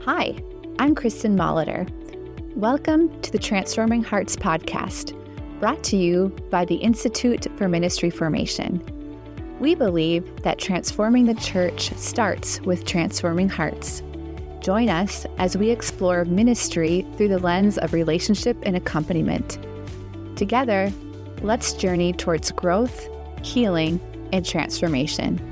Hi, I'm Kristen Molitor. Welcome to the Transforming Hearts podcast, brought to you by the Institute for Ministry Formation. We believe that transforming the church starts with transforming hearts. Join us as we explore ministry through the lens of relationship and accompaniment. Together, let's journey towards growth, healing, and transformation.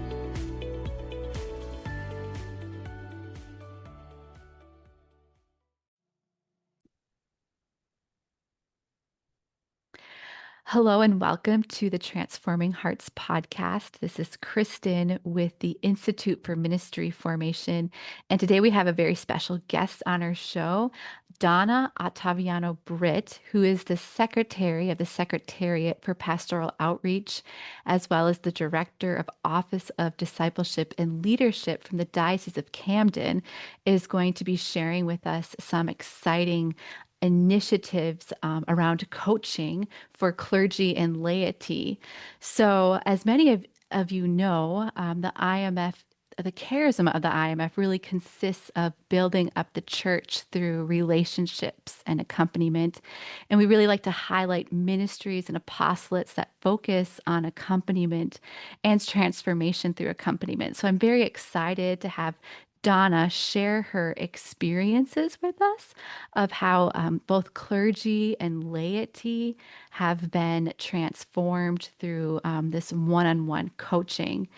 Hello and welcome to the Transforming Hearts podcast. This is Kristen with the Institute for Ministry Formation. And today we have a very special guest on our show, Donna Ottaviano-Britt, who is the Secretary of the Secretariat for Pastoral Outreach, as well as the Director of Office of Discipleship and Leadership from the Diocese of Camden, is going to be sharing with us some exciting initiatives around coaching for clergy and laity. So, as many of you know, the IMF, the charism of the IMF really consists of building up the church through relationships and accompaniment. And we really like to highlight ministries and apostolates that focus on accompaniment and transformation through accompaniment. So I'm very excited to have Donna share her experiences with us of how both clergy and laity have been transformed through this one-on-one coaching.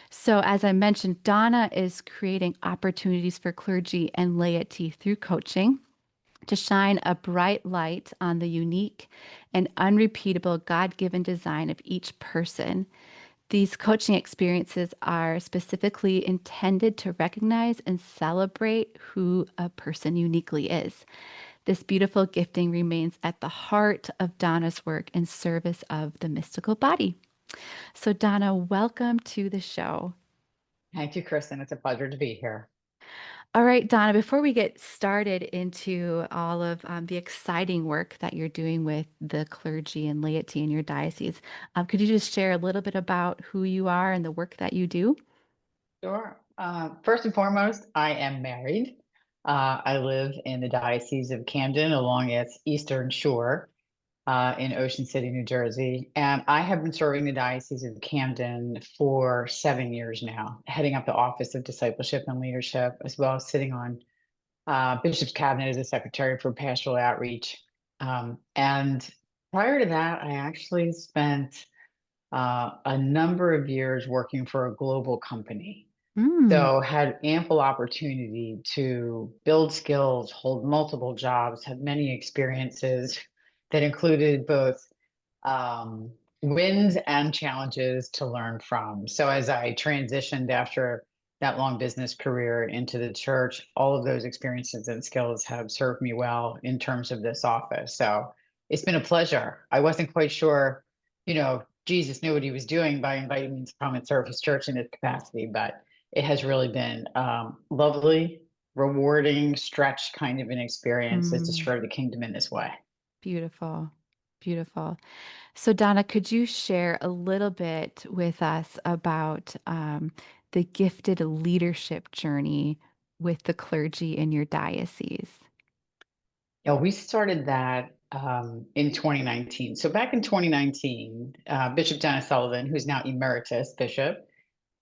So, as I mentioned, Donna is creating opportunities for clergy and laity through coaching to shine a bright light on the unique and unrepeatable God-given design of each person. These coaching experiences are specifically intended to recognize and celebrate who a person uniquely is. This beautiful gifting remains at the heart of Donna's work in service of the mystical body. So, Donna, welcome to the show. Thank you, Kristen. It's a pleasure to be here. All right, Donna, before we get started into all of the exciting work that you're doing with the clergy and laity in your diocese, could you just share a little bit about who you are and the work that you do? Sure. First and foremost, I am married. I live in the Diocese of Camden along its eastern shore in Ocean City, New Jersey. And I have been serving the Diocese of Camden for 7 years now, heading up the Office of Discipleship and Leadership, as well as sitting on Bishop's Cabinet as a Secretary for Pastoral Outreach. And prior to that, I actually spent a number of years working for a global company. Mm, So had ample opportunity to build skills, hold multiple jobs, had many experiences that included both um, wins and challenges to learn from. So as I transitioned after that long business career into the church, all of those experiences and skills have served me well in terms of this office. So it's been a pleasure. I wasn't quite sure, Jesus knew what he was doing by inviting me to come and serve his church in this capacity, but it has really been lovely, rewarding, stretched kind of an experience is to mm, serve the kingdom in this way. beautiful, beautiful. So, Donna, could you share a little bit with us about the gifted leadership journey with the clergy in your diocese? Yeah, we started that in 2019. So back in 2019, Bishop Donna Sullivan, who's now emeritus bishop,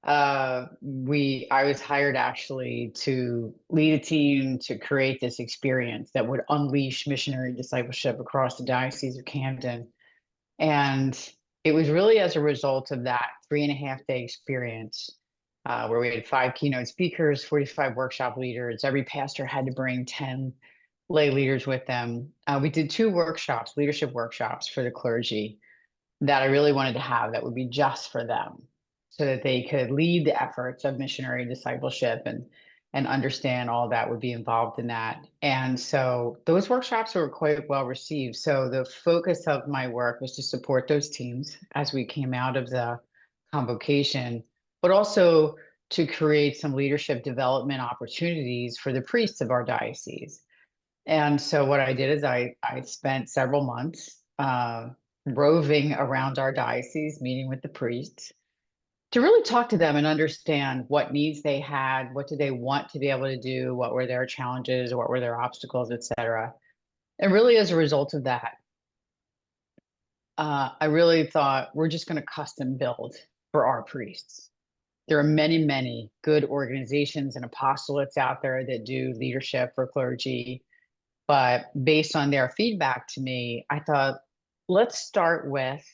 I was hired actually to lead a team to create this experience that would unleash missionary discipleship across the Diocese of Camden. And it was really as a result of that 3.5 day experience where we had 5 keynote speakers, 45 workshop leaders. Every pastor had to bring 10 lay leaders with them. We did 2 workshops, leadership workshops for the clergy that I really wanted to have that would be just for them so that they could lead the efforts of missionary discipleship and understand all that would be involved in that. And so those workshops were quite well received. So the focus of my work was to support those teams as we came out of the convocation, but also to create some leadership development opportunities for the priests of our diocese. And so what I did is I spent several months roving around our diocese, meeting with the priests, to really talk to them and understand what needs they had, what did they want to be able to do, what were their challenges, what were their obstacles, etc. And really, as a result of that, I really thought we're just going to custom build for our priests. There are many, many good organizations and apostolates out there that do leadership for clergy. But based on their feedback to me, I thought, let's start with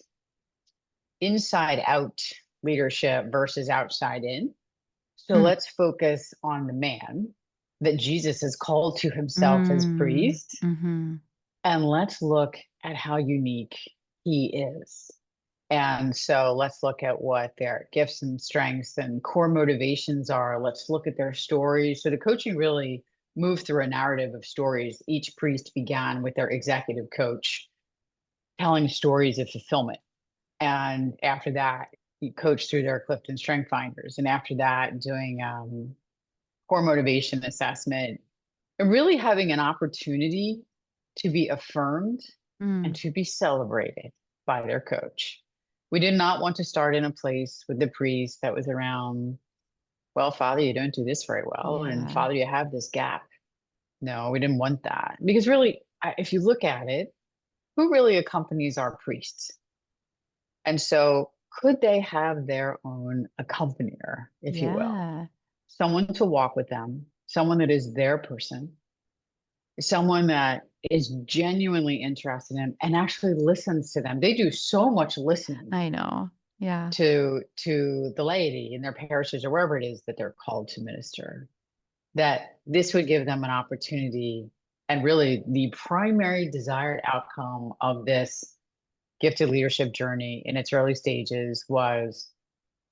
inside out leadership versus outside in. So Mm, let's focus on the man that Jesus has called to himself as mm, priest. hmm. And let's look at how unique he is. And so let's look at what their gifts and strengths and core motivations are. Let's look at their stories. So the coaching really moved through a narrative of stories. Each priest began with their executive coach telling stories of fulfillment. And after that, you coach through their Clifton Strength Finders. And after that, doing core motivation assessment and really having an opportunity to be affirmed and Mm, to be celebrated by their coach. We did not want to start in a place with the priest that was around, well, Father, you don't do this very well. And yeah. Father, you have this gap. No, we didn't want that. Because really, if you look at it, who really accompanies our priests? And so, could they have their own accompanier, if you will? Yeah. Someone to walk with them, someone that is their person, someone that is genuinely interested in and actually listens to them. They do so much listening I know. Yeah. to the laity in their parishes or wherever it is that they're called to minister. That this would give them an opportunity, and really the primary desired outcome of this gifted leadership journey in its early stages was,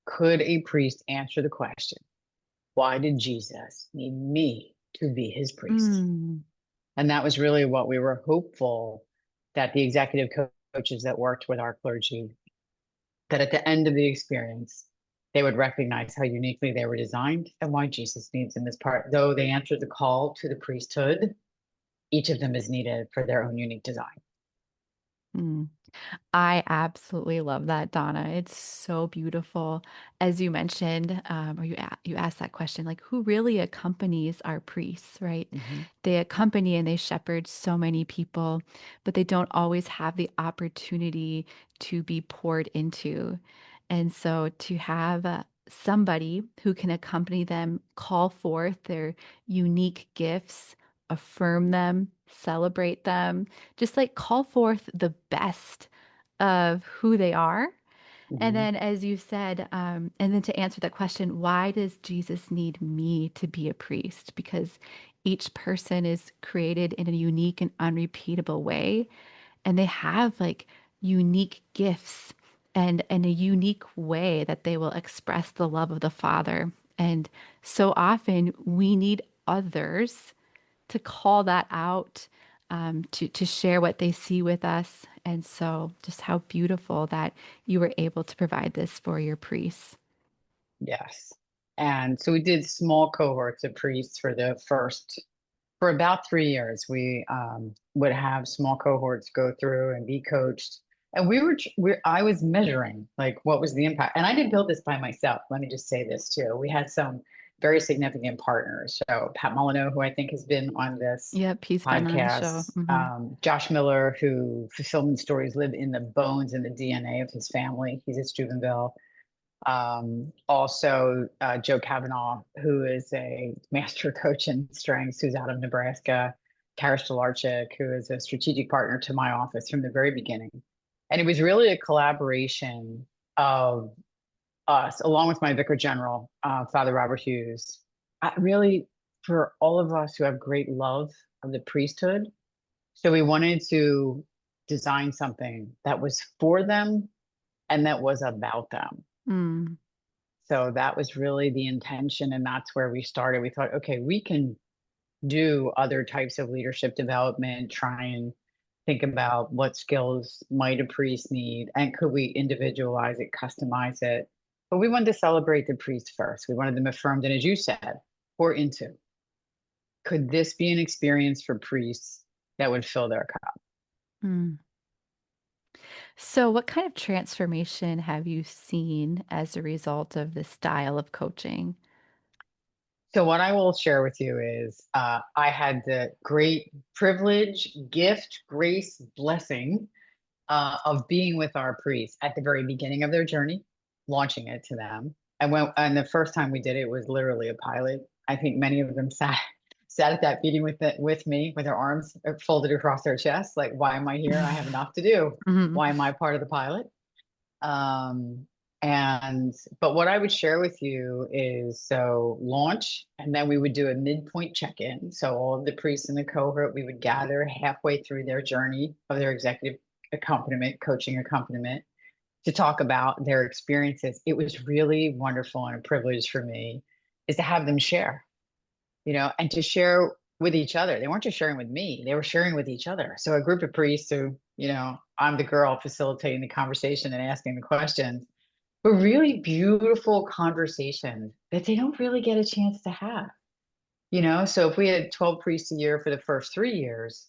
could a priest answer the question, why did Jesus need me to be his priest? Mm, And that was really what we were hopeful that the executive coaches that worked with our clergy, that at the end of the experience, they would recognize how uniquely they were designed and why Jesus needs them as part. Though they answered the call to the priesthood, each of them is needed for their own unique design. mm. I absolutely love that, Donna. It's so beautiful. As you mentioned, or you asked that question, like who really accompanies our priests, right? Mhm. They accompany and they shepherd so many people, but they don't always have the opportunity to be poured into. And so to have somebody who can accompany them, call forth their unique gifts, affirm them, celebrate them, just like call forth the best of who they are. And Mhm. then, as you said, and then to answer that question, why does Jesus need me to be a priest? Because each person is created in a unique and unrepeatable way, and they have like unique gifts and a unique way that they will express the love of the Father. And so often we need others to call that out, to share what they see with us. And so, just how beautiful that you were able to provide this for your priests. Yes. And so we did small cohorts of priests for about 3 years. We would have small cohorts go through and be coached. And I was measuring like what was the impact. And I didn't build this by myself. Let me just say this too. We had some very significant partners. So Pat Molyneux, who I think has been on this Yep, he's been on the show. podcast, Josh Miller, who fulfillment stories live in the bones and the DNA of his family. He's at Steubenville. Also, Joe Kavanaugh, who is a master coach in strengths, who's out of Nebraska. Kara Stolarczyk, who is a strategic partner to my office from the very beginning. And it was really a collaboration of us, along with my vicar general, Father Robert Hughes. Really, for all of us who have great love of the priesthood. So we wanted to design something that was for them and that was about them. Mm, So that was really the intention. And that's where we started. We thought, okay, we can do other types of leadership development, try and think about what skills might a priest need, and could we individualize it, customize it. But we wanted to celebrate the priest first. We wanted them affirmed. And as you said, pour into, could this be an experience for priests that would fill their cup? mm. So, what kind of transformation have you seen as a result of this style of coaching? So, what I will share with you is I had the great privilege, gift, grace, blessing of being with our priests at the very beginning of their journey, launching it to them. And the first time we did it was literally a pilot. I think many of them sat at that meeting with me with their arms folded across their chest, like, why am I here? I have enough to do. Hmm. Why am I part of the pilot? Um, but what I would share with you is so launch, and then we would do a midpoint check-in. So all of the priests in the cohort, we would gather halfway through their journey of their executive accompaniment, coaching accompaniment, to talk about their experiences. It was really wonderful and a privilege for me is to have them share, and to share with each other. They weren't just sharing with me, they were sharing with each other. So a group of priests who, I'm the girl facilitating the conversation and asking the questions, but really beautiful conversations that they don't really get a chance to have. So if we had 12 priests a year for the first 3 years,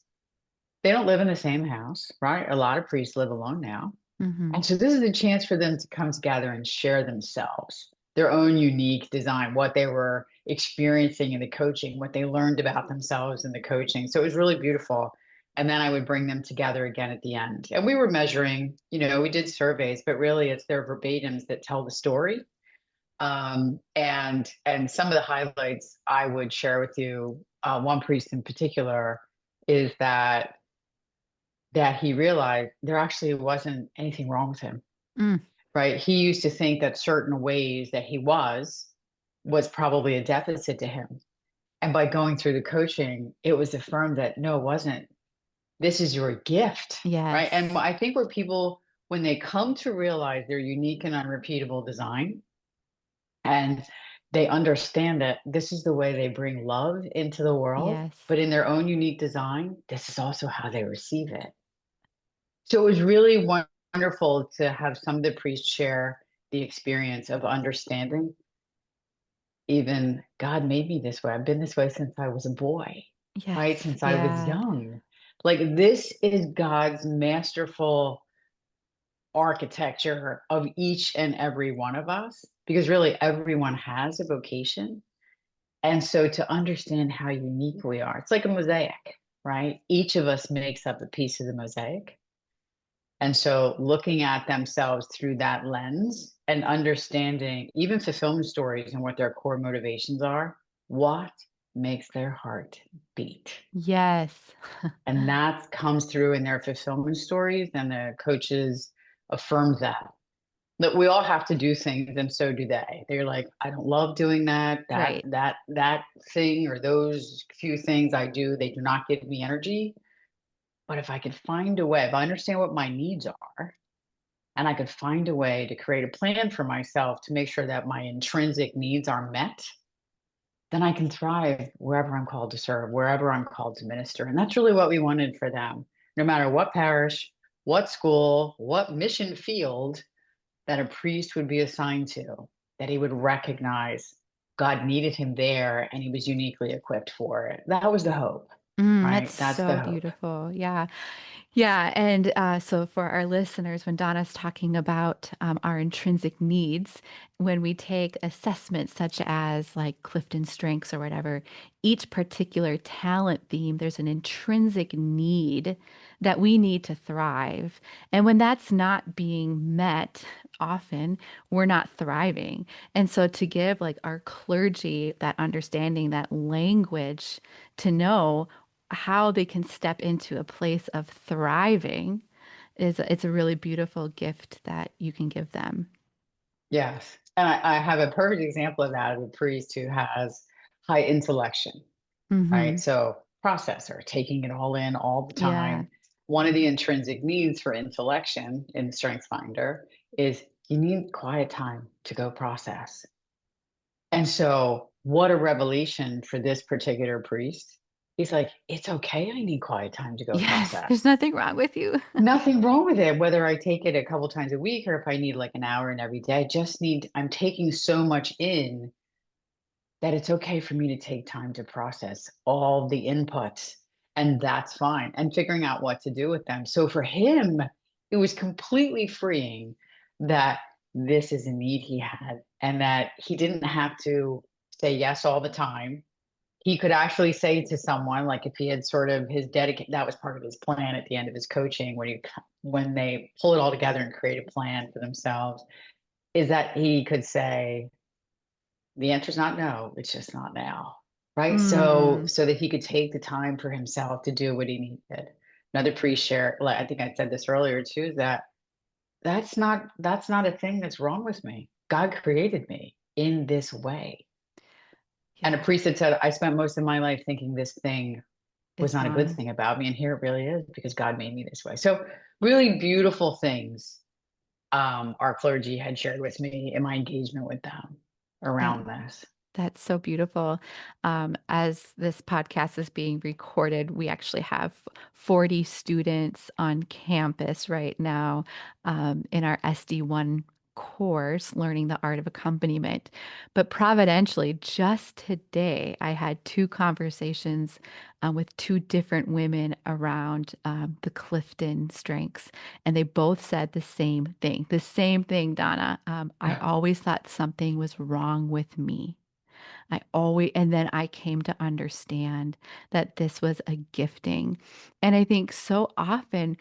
they don't live in the same house, right? A lot of priests live alone now. Hmm. And so this is a chance for them to come together and share themselves, their own unique design, what they were experiencing in the coaching, what they learned about themselves in the coaching. So it was really beautiful. And then I would bring them together again at the end. And we were measuring, we did surveys, but really it's their verbatims that tell the story. And some of the highlights I would share with you, one priest in particular, is that he realized there actually wasn't anything wrong with him, Mm, right? He used to think that certain ways that he was probably a deficit to him. And by going through the coaching, it was affirmed that no, it wasn't. This is your gift, right? And yes. I think where people, when they come to realize their unique and unrepeatable design, and they understand that this is the way they bring love into the world, Yes. but in their own unique design, this is also how they receive it. So it was really wonderful to have some of the priests share the experience of understanding, even God made me this way. I've been this way since I was a boy, right? Yes. Since I was Yeah. young. Like, this is God's masterful architecture of each and every one of us, because really everyone has a vocation. And so to understand how unique we are, it's like a mosaic, right? Each of us makes up a piece of the mosaic. And so looking at themselves through that lens and understanding even fulfillment stories and what their core motivations are, what makes their heart beat. Yes. And that comes through in their fulfillment stories, and the coaches affirm that we all have to do things, and so do they. They're like, I don't love doing that, that, Right. that, that thing, or those few things I do, they do not give me energy. But if I could find a way, if I understand what my needs are, and I could find a way to create a plan for myself to make sure that my intrinsic needs are met, then I can thrive wherever I'm called to serve, wherever I'm called to minister. And that's really what we wanted for them. No matter what parish, what school, what mission field that a priest would be assigned to, that he would recognize God needed him there and he was uniquely equipped for it. That was the hope, That's right? That's the so hope. beautiful. Yeah. Yeah. And so for our listeners, when Donna's talking about our intrinsic needs, when we take assessments such as like Clifton Strengths or whatever, each particular talent theme, there's an intrinsic need that we need to thrive. And when that's not being met, often we're not thriving. And so to give like our clergy that understanding, that language to know how they can step into a place of thriving is it's a really beautiful gift that you can give them. Yes. And I have a perfect example of that of a priest who has high intellection, right? Hmm. So processor, taking it all in all the Yeah. time. One of the intrinsic needs for intellection in StrengthsFinder is you need quiet time to go process. And so, what a revelation for this particular priest. He's like, it's okay. I need quiet time to go Yes. There's process. nothing wrong with you. Nothing wrong with it, whether I take it a couple times a week or if I need like an hour in every day. I just need, I'm taking so much in that it's okay for me to take time to process all the inputs. And that's fine. And figuring out what to do with them. So for him, it was completely freeing that this is a need he had and that he didn't have to say yes all the time. He could actually say to someone, like if he had sort of his dedicate, that was part of his plan at the end of his coaching when they pull it all together and create a plan for themselves, is that he could say, the answer's not no, it's just not now. Right. So Mm, so that he could take the time for himself to do what he needed. Another pre-share, like I think I said this earlier too, is that that's not a thing that's wrong with me. God created me in this way. And a yeah, priest had said, I spent most of my life thinking this thing was it's not a good wrong. thing about me. And here it really is because God made me this way. So really beautiful things our clergy had shared with me in my engagement with them That around this. That's so beautiful. As this podcast is being recorded, we actually have 40 students on campus right now in our SD1 course, learning the art of accompaniment. But providentially, just today, I had two conversations with two different women around the Clifton strengths, and they both said the same thing. The same thing, Donna. I always thought something was wrong with me. And then I came to understand that this was a gifting. And I think so often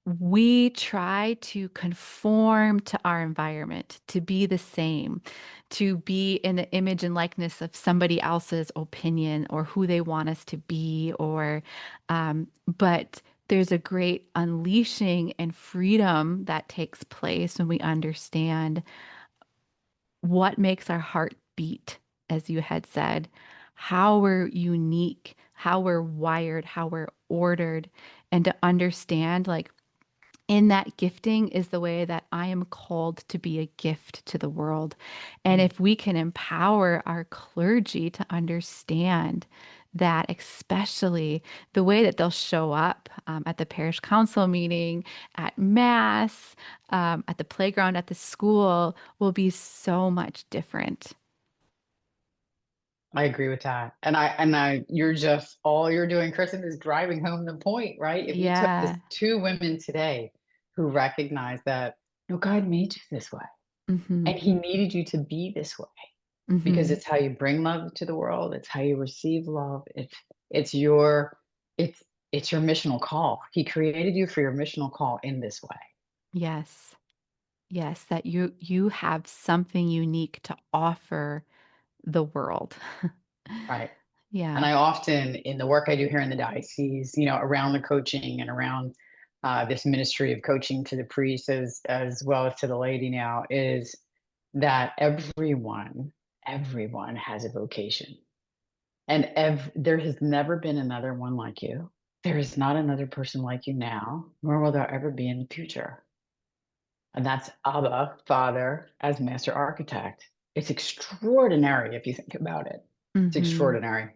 we try to conform to our environment, to be the same, to be in the image and likeness of somebody else's opinion or who they want us to be, but there's a great unleashing and freedom that takes place when we understand what makes our heart beat, as you had said, how we're unique, how we're wired, how we're ordered, and to understand like in that gifting is the way that I am called to be a gift to the world. And Mm. if we can empower our clergy to understand that, especially the way that they'll show up at the parish council meeting, at mass, at the playground, at the school, will be so much different. I agree with that. And you're just all you're doing, Kristen, is driving home the point, right? If you took this Yeah. two women today who recognize that, no, God made you this way Mm-hmm. and he needed you to be this way because Mm-hmm. it's how you bring love to the world. It's how you receive love. It's your it's it's your missional call. He created you for your missional call in this way. Yes. Yes, that you have something unique to offer the world. Right. And Yeah. I often, in the work I do here in the diocese, around the coaching and around this ministry of coaching to the priests as well as to the laity now, is that everyone has a vocation, and there has never been another one like you. There is not another person like you now, nor will there ever be in the future. And that's Abba, Father, as master architect. It's extraordinary if you think about it. It's Hmm. extraordinary.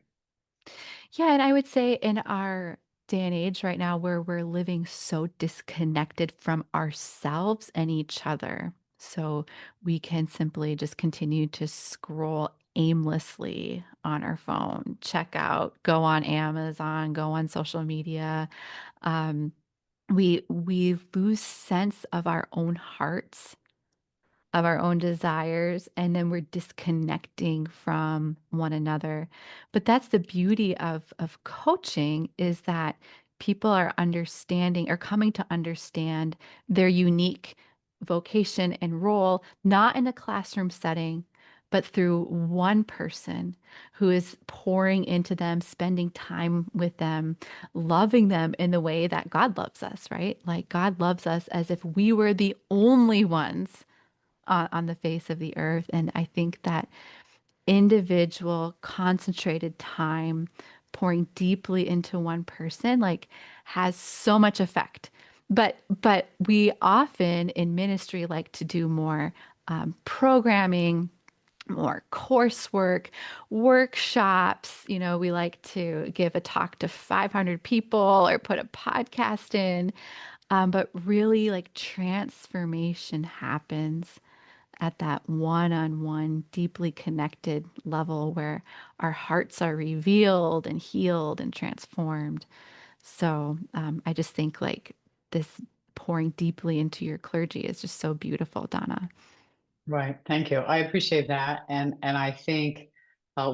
Yeah, and I would say in our day and age right now where we're living so disconnected from ourselves and each other. So we can simply just continue to scroll aimlessly on our phone, check out, go on Amazon, go on social media. Um, we lose sense of our own hearts, of our own desires, and then we're disconnecting from one another. But that's the beauty of coaching, is that people are understanding or coming to understand their unique vocation and role, not in a classroom setting, but through one person who is pouring into them, spending time with them, loving them in the way that God loves us, right? Like God loves us as if we were the only ones on the face of the earth. And I think that individual concentrated time pouring deeply into one person like has so much effect. But we often in ministry like to do more programming, more coursework, workshops. We like to give a talk to 500 people or put a podcast in. But really, like transformation happens at that one on one, deeply connected level where our hearts are revealed and healed and transformed. So I just think like this pouring deeply into your clergy is just so beautiful, Donna. Right. Thank you. I appreciate that. And I think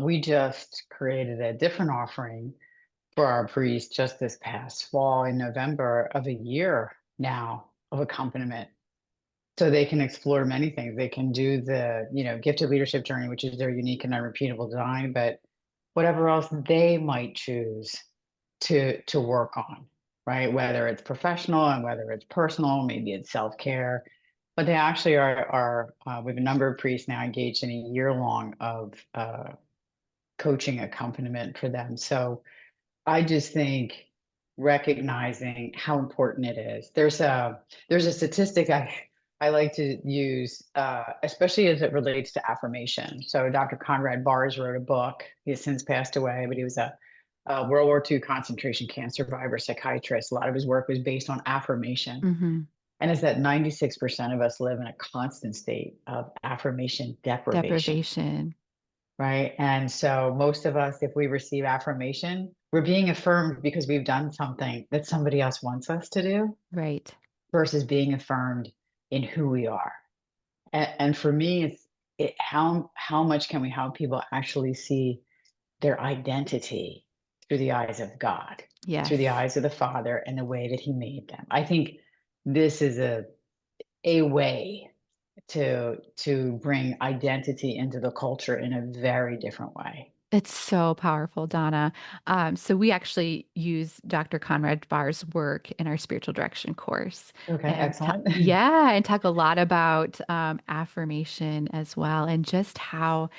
we just created a different offering for our priests just this past fall in November of a year now of accompaniment. So they can explore many things. They can do the, gifted leadership journey, which is their unique and unrepeatable design, but whatever else they might choose to work on, right? Whether it's professional and whether it's personal, maybe it's self-care. But they actually we have a number of priests now engaged in a year long of coaching accompaniment for them. So I just think recognizing how important it is. There's a statistic I like to use, especially as it relates to affirmation. So Dr. Conrad Bars wrote a book. He has since passed away, but he was a World War II concentration camp survivor psychiatrist. A lot of his work was based on affirmation. Hmm. And it's that 96% of us live in a constant state of affirmation deprivation, Deprivation. right? And so most of us, if we receive affirmation, we're being affirmed because we've done something that somebody else wants us to do Right. versus being affirmed in who we are. And for me, how much can we help people actually see their identity through the eyes of God, through the Yes. eyes of the Father and the way that He made them? I think this is a way to bring identity into the culture in a very different way. It's so powerful, Donna. So we actually use Dr. Conrad Barr's work in our spiritual direction course, Okay, and excellent. yeah, and talk a lot about affirmation as well, and just how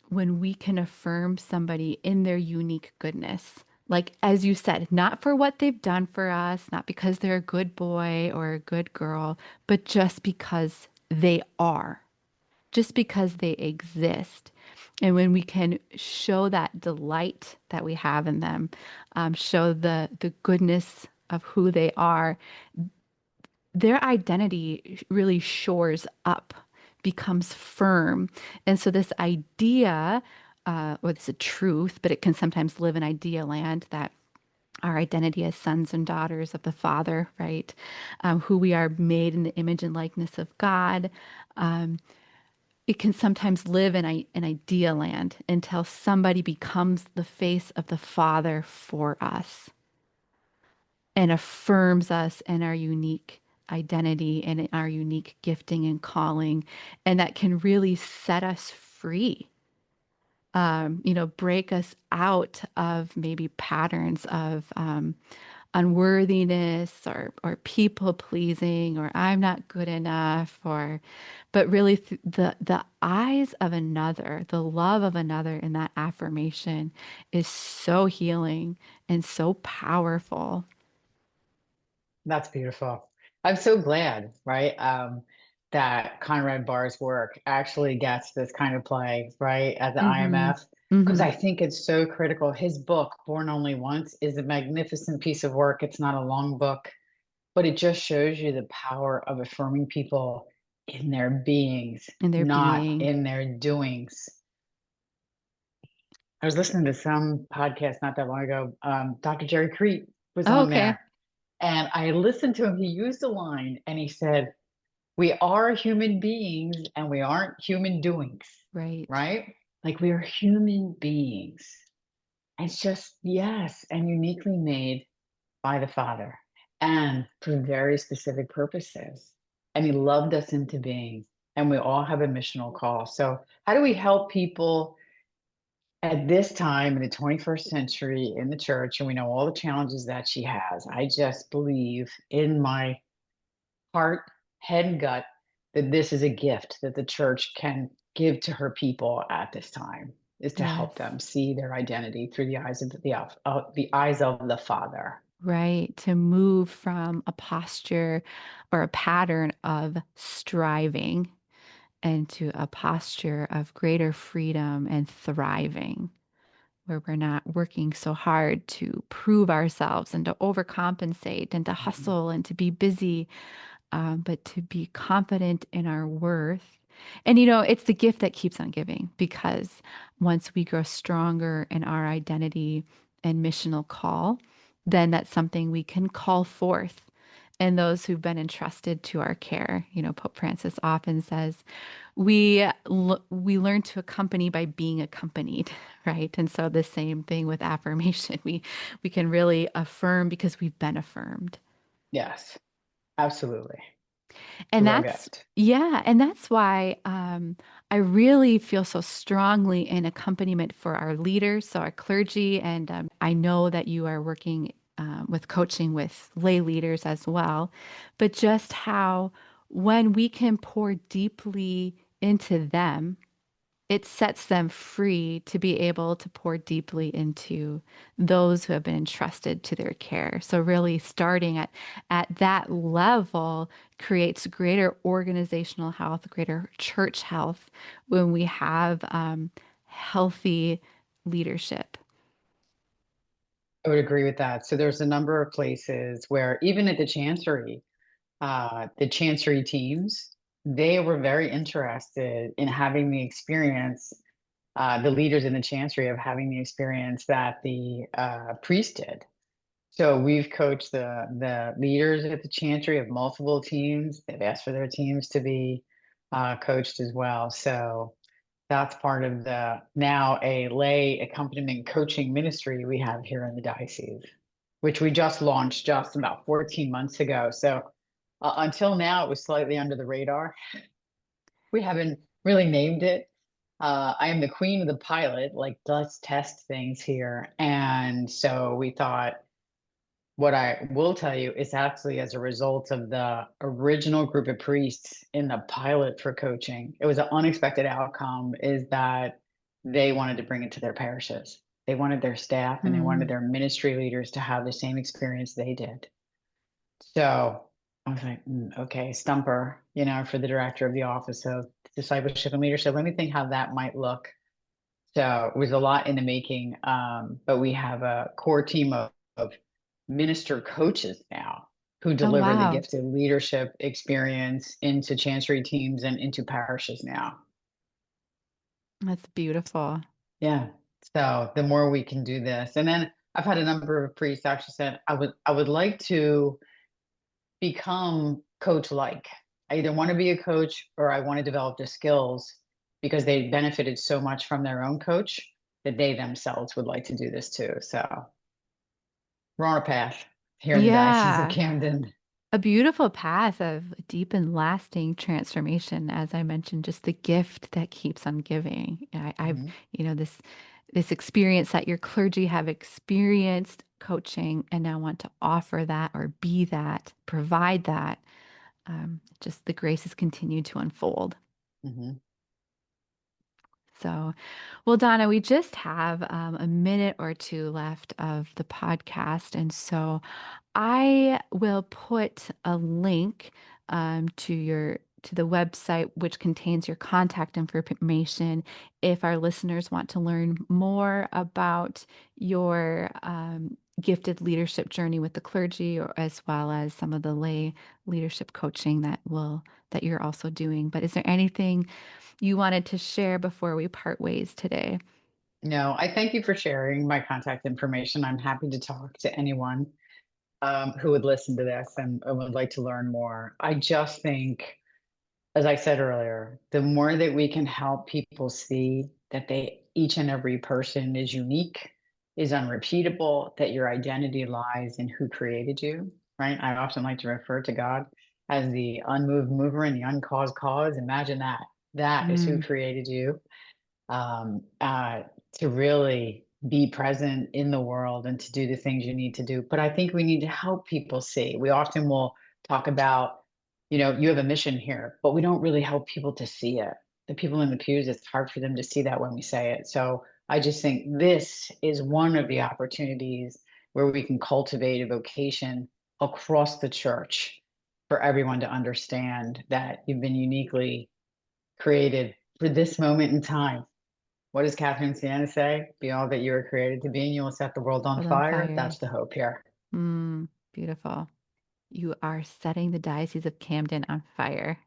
when we can affirm somebody in their unique goodness, like as you said, not for what they've done for us, not because they're a good boy or a good girl, but just because they are, just because they exist. And when we can show that delight that we have in them, show the goodness of who they are, their identity really shores up, becomes firm. And so this idea, or it's a truth, but it can sometimes live in idea land that our identity as sons and daughters of the Father, right? Who we are made in the image and likeness of God. Um, it can sometimes live in an idea land until somebody becomes the face of the Father for us and affirms us and our unique identity and our unique gifting and calling. And that can really set us free, break us out of maybe patterns of unworthiness or people pleasing or I'm not good enough or but really the eyes of another, the love of another in that affirmation is so healing and so powerful. That's beautiful. I'm so glad, right? That Conrad Barr's work actually gets this kind of play, right, at the Hmm. IMF, because Hmm. I think it's so critical. His book, Born Only Once, is a magnificent piece of work. It's not a long book, but it just shows you the power of affirming people in their beings, In their not being. in their doings. I was listening to some podcast not that long ago. Dr. Jerry Crete was Oh, on okay. there, and I listened to him. He used a line, and he said, "We are human beings, and we aren't human doings." Right. Right? Like we are human beings. It's just yes, and uniquely made by the Father, and for very specific purposes. And He loved us into being, and we all have a missional call. So, how do we help people? At this time in the 21st century in the church, and we know all the challenges that she has, I just believe in my heart, head, and gut that this is a gift that the church can give to her people at this time, is to Yes. help them see their identity through the eyes of the eyes of the Father. Right. To move from a posture or a pattern of striving into a posture of greater freedom and thriving, where we're not working so hard to prove ourselves and to overcompensate and to Mhm. hustle and to be busy, but to be confident in our worth. And, it's the gift that keeps on giving because once we grow stronger in our identity and missional call, then that's something we can call forth in those who've been entrusted to our care. Pope Francis often says, we learn to accompany by being accompanied, right? And so the same thing with affirmation. We can really affirm because we've been affirmed. Yes, absolutely. It's a And real that's, gift. yeah, and that's why I really feel so strongly in accompaniment for our leaders, so our clergy. And I know that you are working with coaching with lay leaders as well, but just how when we can pour deeply into them, it sets them free to be able to pour deeply into those who have been entrusted to their care. So really starting at that level creates greater organizational health, greater church health when we have healthy leadership. I would agree with that. So there's a number of places where even at the Chancery teams, they were very interested in having the experience, the leaders in the Chancery of having the experience that the priest did. So we've coached the leaders at the Chantry of multiple teams. They've asked for their teams to be coached as well. So that's part of the now a lay accompaniment coaching ministry we have here in the diocese, which we just launched just about 14 months ago. So until now, it was slightly under the radar. We haven't really named it. I am the queen of the pilot, like let's test things here. And so we thought, what I will tell you is actually as a result of the original group of priests in the pilot for coaching, it was an unexpected outcome is that they wanted to bring it to their parishes. They wanted their staff and they wanted Mm. their ministry leaders to have the same experience they did. So I was like, okay, stumper, for the director of the Office of Discipleship and Leadership. Let me think how that might look. So it was a lot in the making. But we have a core team of minister coaches now who Oh, deliver the wow. gifted leadership experience into chancery teams and into parishes now. That's beautiful. Yeah. So the more we can do this, and then I've had a number of priests actually said, I would like to become coach like. I either want to be a coach or I want to develop the skills because they benefited so much from their own coach that they themselves would like to do this too. So we're on a path here in the Diocese of Yeah. Camden. A beautiful path of deep and lasting transformation. As I mentioned, just the gift that keeps on giving. I've, Mhm. this experience that your clergy have experienced coaching and now want to offer that or be that, provide that. Just the graces continue to unfold. Mhm. So, well, Donna, we just have a minute or two left of the podcast. And so I will put a link to the website, which contains your contact information if our listeners want to learn more about your gifted leadership journey with the clergy, or as well as some of the lay leadership coaching that you're also doing. But is there anything you wanted to share before we part ways today? No, I thank you for sharing my contact information. I'm happy to talk to anyone who would listen to this and would like to learn more. I just think, as I said earlier, the more that we can help people see that each and every person is unique, is unrepeatable, that your identity lies in who created you, right? I often like to refer to God as the unmoved mover and the uncaused cause. Imagine that. That is who Mm, created you, um, uh, to really be present in the world and to do the things you need to do. But I think we need to help people see. We often will talk about, you have a mission here, but we don't really help people to see it. The people in the pews, it's hard for them to see that when we say it. So I just think this is one of the opportunities where we can cultivate a vocation across the church for everyone to understand that you've been uniquely created for this moment in time. What does Catherine Sienna say? Be all that you were created to be, and you will set the world on World on fire. fire. That's the hope here. Beautiful. You are setting the Diocese of Camden on fire.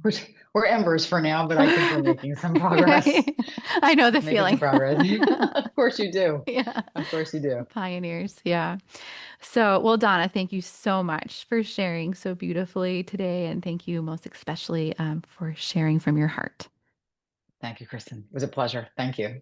We're, we're embers for now, but I think we're making some progress. Right. I know the Making some feeling. progress. Of course you do. Yeah. Of course you do. Pioneers. Yeah. So, well, Donna, thank you so much for sharing so beautifully today. And thank you most especially for sharing from your heart. Thank you, Kristen. It was a pleasure. Thank you.